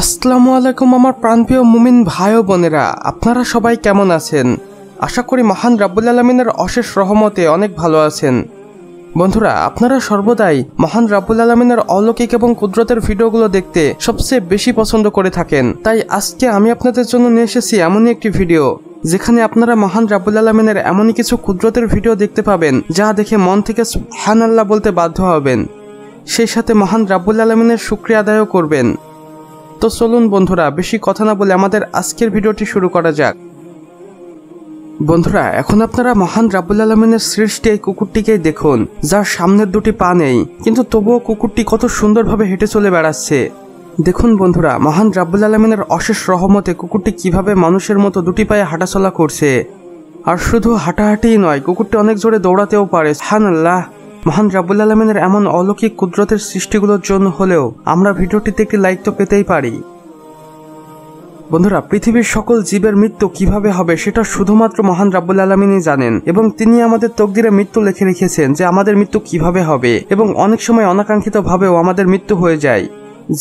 আসসালামু আলাইকুম আমার প্রাণপ্রিয় মুমিন ভাই ও বোনেরা, আপনারা সবাই কেমন আছেন? আশা করি মহান রাব্বুল আলামিনের অশেষ রহমতে অনেক ভালো আছেন। বন্ধুরা, আপনারা সর্বদাই মহান রাব্বুল আলামিনের অলৌকিক এবং কুদরতের ভিডিওগুলো দেখতে সবচেয়ে বেশি পছন্দ করে থাকেন। তাই আজকে আমি আপনাদের জন্য নিয়ে এসেছি এমনই একটি ভিডিও যেখানে আপনারা মহান রাব্বুল আলামিনের এমনই কিছু কুদরতের ভিডিও দেখতে পাবেন যা দেখে মন থেকে সুবহানাল্লাহ বলতে বাধ্য হবেন, সেই সাথে মহান রাব্বুল আলামিনের শুকরিয়া আদায়ও করবেন। তো চলুন বন্ধুরা, বেশি কথা না বলে আমাদের আজকের ভিডিওটি শুরু করা যাক। বন্ধুরা, এখন আপনারা মহান রাব্বুল আলামিনের সৃষ্টি এই কুকুরটিকেই দেখুন, যার সামনের দুটি পা নেই, কিন্তু তবুও কুকুরটি কত সুন্দরভাবে হেঁটে চলে বেড়াচ্ছে। দেখুন বন্ধুরা, মহান রাব্বুল আলামিনের অশেষ রহমতে কুকুরটি কিভাবে মানুষের মতো দুটি পায়ে হাঁটাচলা করছে। আর শুধু হাঁটাহাঁটিই নয়, কুকুরটি অনেক জোরে দৌড়াতেও পারে। সুবহানাল্লাহ। মহান রাব্বুল আলামিনের এমন অলৌকিক কুদরতের সৃষ্টিগুলোর জন্য হলেও আমরা ভিডিওটিতে একটি লাইক তো পেতেই পারি। বন্ধুরা, পৃথিবীর সকল জীবের মৃত্যু কিভাবে হবে সেটা শুধুমাত্র মহান রাব্বুল আলামিনই জানেন, এবং তিনি আমাদের তকদিরে মৃত্যু লিখে রেখেছেন যে আমাদের মৃত্যু কিভাবে হবে, এবং অনেক সময় অনাকাঙ্ক্ষিতভাবেও আমাদের মৃত্যু হয়ে যায়।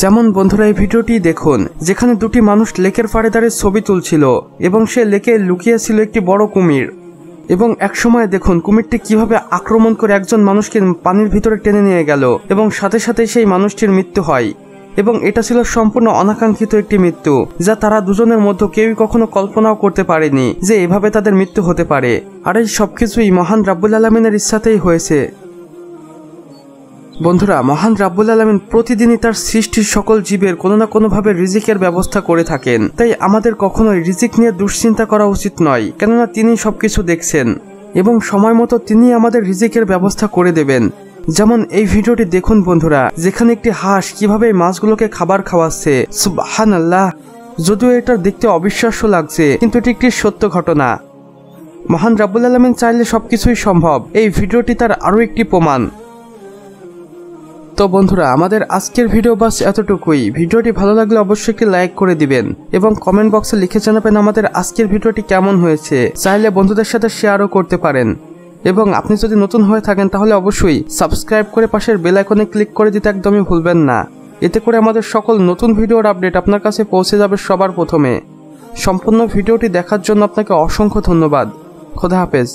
যেমন বন্ধুরা, এই ভিডিওটি দেখুন যেখানে দুটি মানুষ লেকের পাড়ে দাঁড়িয়ে ছবি তুলছিল এবং সে লেকে লুকিয়েছিল একটি বড় কুমির, এবং একসময় দেখুন কুমিরটি কিভাবে আক্রমণ করে একজন মানুষকে পানির ভিতরে টেনে নিয়ে গেল এবং সাথে সাথে সেই মানুষটির মৃত্যু হয়। এবং এটা ছিল সম্পূর্ণ অনাকাঙ্ক্ষিত একটি মৃত্যু, যা তারা দুজনের মধ্যে কেউই কখনো কল্পনাও করতে পারেনি যে এভাবে তাদের মৃত্যু হতে পারে। আর এই সবকিছুই মহান রাব্বুল আলামিনের ইচ্ছাতেই হয়েছে। বন্ধুরা, মহান রাব্বুল আলামিন প্রতিদিনই তার সৃষ্টির সকল জীবের কোনো না কোনোভাবে রিজিকের ব্যবস্থা করে থাকেন। তাই আমাদের কখনোই রিজিক নিয়ে দুশ্চিন্তা করা উচিত নয়, কেননা তিনি সবকিছু দেখছেন এবং সময় মতো তিনি আমাদের রিজিকের ব্যবস্থা করে দেবেন। যেমন এই ভিডিওটি দেখুন বন্ধুরা, যেখানে একটি হাঁস কিভাবে মাছগুলোকে খাবার খাওয়াচ্ছে। সুবহানাল্লাহ। যদিও এটা দেখতে অবিশ্বাস্য লাগছে, কিন্তু এটি একটি সত্য ঘটনা। মহান রাব্বুল আলামিন চাইলে সবকিছুই সম্ভব। এই ভিডিওটি তার আরও একটি প্রমাণ। তো বন্ধুরা, আমাদের আজকের ভিডিও বাস এতটুকুই। ভিডিওটি ভালো লাগলে অবশ্যই একটি লাইক করে দিবেন এবং কমেন্ট বক্সে লিখে জানাবেন আমাদের আজকের ভিডিওটি কেমন হয়েছে। চাইলে বন্ধুদের সাথে শেয়ারও করতে পারেন, এবং আপনি যদি নতুন হয়ে থাকেন তাহলে অবশ্যই সাবস্ক্রাইব করে পাশের বেল আইকনে ক্লিক করে দিতে একদমই ভুলবেন না। এতে করে আমাদের সকল নতুন ভিডিওর আপডেট আপনার কাছে পৌঁছে যাবে সবার প্রথমে। সম্পূর্ণ ভিডিওটি দেখার জন্য আপনাকে অসংখ্য ধন্যবাদ। খোদা হাফেজ।